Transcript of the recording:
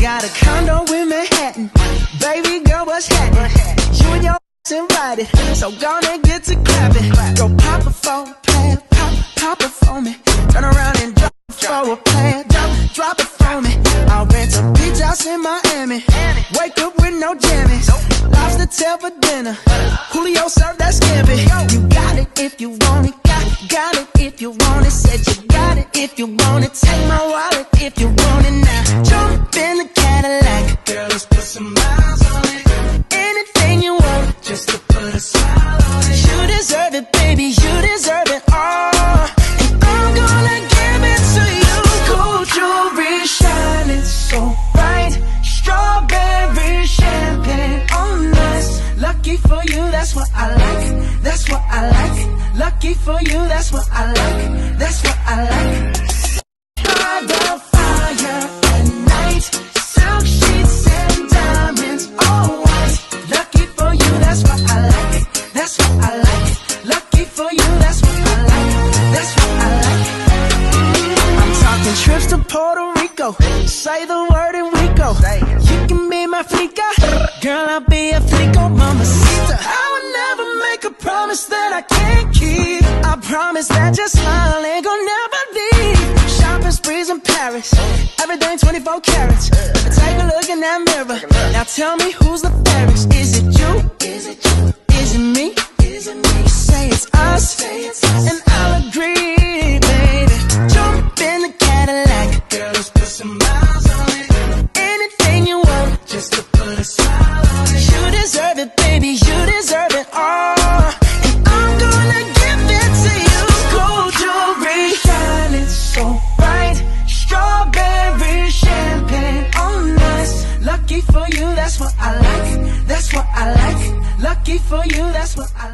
got a condo in Manhattan. Baby girl, what's happening? You and your invited, so gonna get to clapping. Go pop a phone, play it, pop it for me. Turn around and drop it for a plan, drop it for me. I'll rent a beach house in Miami. Wake up with no jammies. Lobster tail for dinner. Julio served that scampi. You got it if you want it. Got it if you want it. Said you got it if you want it. Take my wallet if you want it now. Jump in the Cadillac. Girl, let's put some miles on it. Anything you want, just to put a smile on it. You deserve it, baby, you deserve it all. And I'm gonna give it to you. Gold jewelry shining so bright. Strawberry champagne on us. Lucky for you, that's what I like. That's what I like. Lucky for you, that's what I like. That's what I like. By the fire at night. Silk sheets and diamonds, all white. Lucky for you, that's what I like. That's what I like. Lucky for you, that's what I like. That's what I like. I'm talking trips to Puerto Rico. Say the word and we go. You can be my flica. Girl, I'll be a flico, mamacita. I would never make a promise that I can't keep. I promise that your smile ain't gonna never leave. Shopping sprees in Paris. Everything 24 carats. Take a look in that mirror. Now tell me who's the fairest. Is it you? Is it you? Is it me? Is it me? Say it's us, and I'll agree, baby. Jump in the Cadillac. Girl, let's put some miles on it. Anything you want, just to put a smile on it. You deserve it, baby, you deserve it all. And I'm gonna give it to you. Gold jewelry shining so bright. Strawberry champagne on us. Lucky for you, that's what I like. That's what I like. Lucky for you, that's what I like.